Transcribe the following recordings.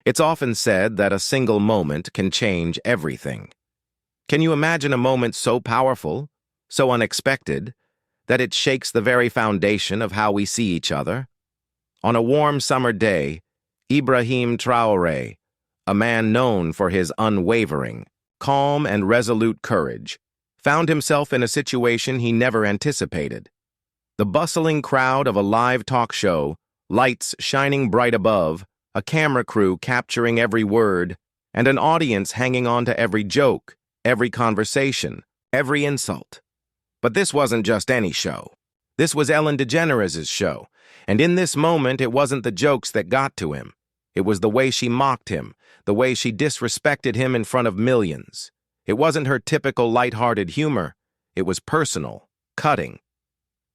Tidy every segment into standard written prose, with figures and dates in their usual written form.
It's often said that a single moment can change everything. Can you imagine a moment so powerful, so unexpected, that it shakes the very foundation of how we see each other? On a warm summer day, Ibrahim Traoré, a man known for his unwavering, calm and resolute courage, found himself in a situation he never anticipated. The bustling crowd of a live talk show, lights shining bright above, a camera crew capturing every word, and an audience hanging on to every joke, every conversation, every insult. But this wasn't just any show. This was Ellen DeGeneres' show, and in this moment it wasn't the jokes that got to him. It was the way she mocked him, the way she disrespected him in front of millions. It wasn't her typical lighthearted humor. It was personal, cutting.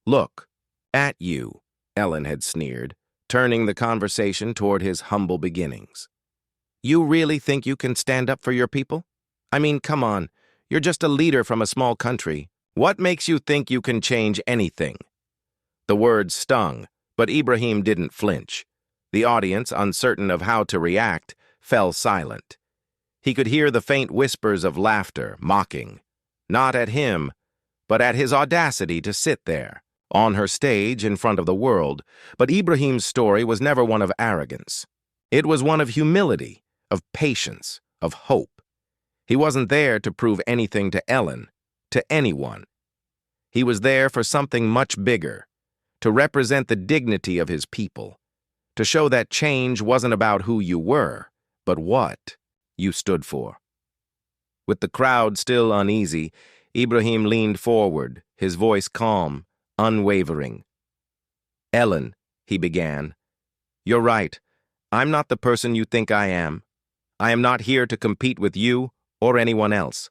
"Look, at you," Ellen had sneered, turning the conversation toward his humble beginnings. "You really think you can stand up for your people? I mean, come on, you're just a leader from a small country. What makes you think you can change anything?" The words stung, but Ibrahim didn't flinch. The audience, uncertain of how to react, fell silent. He could hear the faint whispers of laughter, mocking, not at him, but at his audacity to sit there, on her stage in front of the world. But Ibrahim's story was never one of arrogance. It was one of humility, of patience, of hope. He wasn't there to prove anything to Ellen, to anyone. He was there for something much bigger, to represent the dignity of his people, to show that change wasn't about who you were, but what you stood for. With the crowd still uneasy, Ibrahim leaned forward, his voice calm, unwavering. "Ellen," he began, "you're right. I'm not the person you think I am. I am not here to compete with you or anyone else.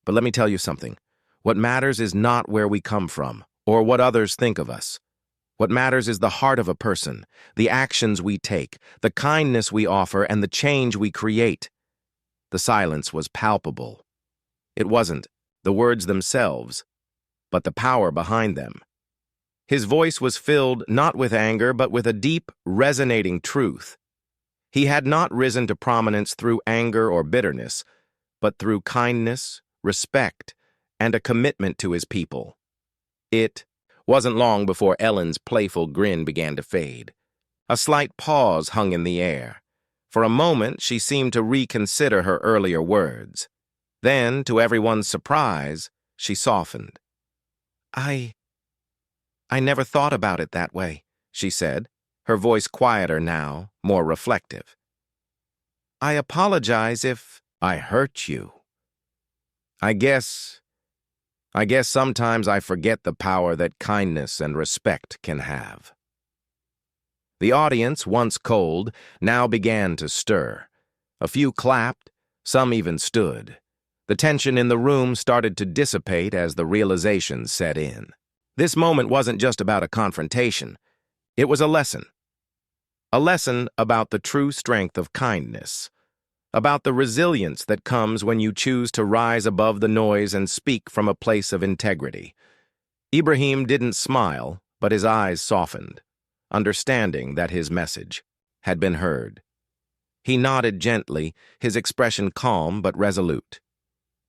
But let me tell you something. What matters is not where we come from or what others think of us. What matters is the heart of a person, the actions we take, the kindness we offer, and the change we create." The silence was palpable. It wasn't the words themselves, but the power behind them. His voice was filled not with anger, but with a deep, resonating truth. He had not risen to prominence through anger or bitterness, but through kindness, respect, and a commitment to his people. It wasn't long before Ellen's playful grin began to fade. A slight pause hung in the air. For a moment, she seemed to reconsider her earlier words. Then, to everyone's surprise, she softened. I never thought about it that way," she said, her voice quieter now, more reflective. "I apologize if I hurt you. I guess sometimes I forget the power that kindness and respect can have." The audience, once cold, now began to stir. A few clapped, some even stood. The tension in the room started to dissipate as the realization set in. This moment wasn't just about a confrontation. It was a lesson. A lesson about the true strength of kindness, about the resilience that comes when you choose to rise above the noise and speak from a place of integrity. Ibrahim didn't smile, but his eyes softened, understanding that his message had been heard. He nodded gently, his expression calm but resolute.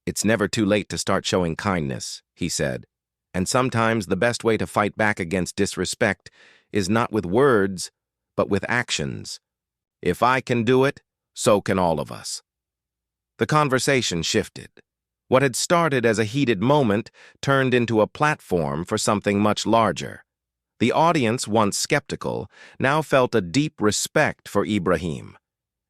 "It's never too late to start showing kindness," he said. "And sometimes the best way to fight back against disrespect is not with words, but with actions. If I can do it, so can all of us." The conversation shifted. What had started as a heated moment turned into a platform for something much larger. The audience, once skeptical, now felt a deep respect for Ibrahim.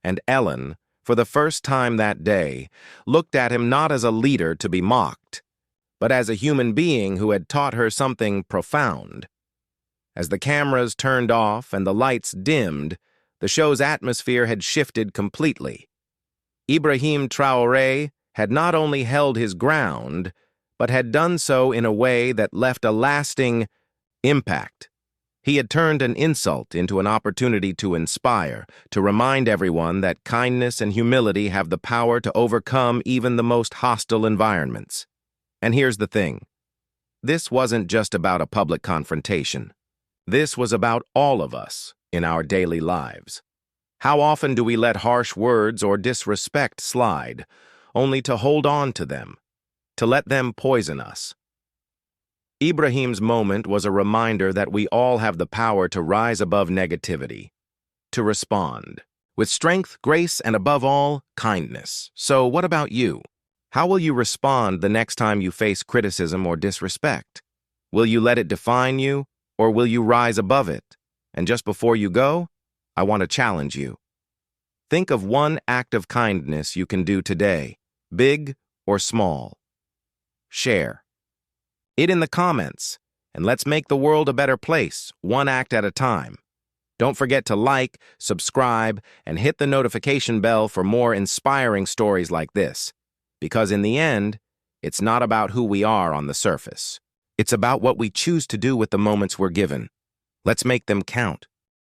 And Ellen, for the first time that day, looked at him not as a leader to be mocked, but as a human being who had taught her something profound. As the cameras turned off and the lights dimmed, the show's atmosphere had shifted completely. Ibrahim Traoré had not only held his ground, but had done so in a way that left a lasting impact. He had turned an insult into an opportunity to inspire, to remind everyone that kindness and humility have the power to overcome even the most hostile environments. And here's the thing. This wasn't just about a public confrontation. This was about all of us in our daily lives. How often do we let harsh words or disrespect slide, only to hold on to them, to let them poison us? Ibrahim's moment was a reminder that we all have the power to rise above negativity, to respond with strength, grace, and above all, kindness. So what about you? How will you respond the next time you face criticism or disrespect? Will you let it define you, or will you rise above it? And just before you go, I want to challenge you. Think of one act of kindness you can do today, big or small. Share it in the comments, and let's make the world a better place, one act at a time. Don't forget to like, subscribe, and hit the notification bell for more inspiring stories like this. Because in the end, it's not about who we are on the surface. It's about what we choose to do with the moments we're given. Let's make them count.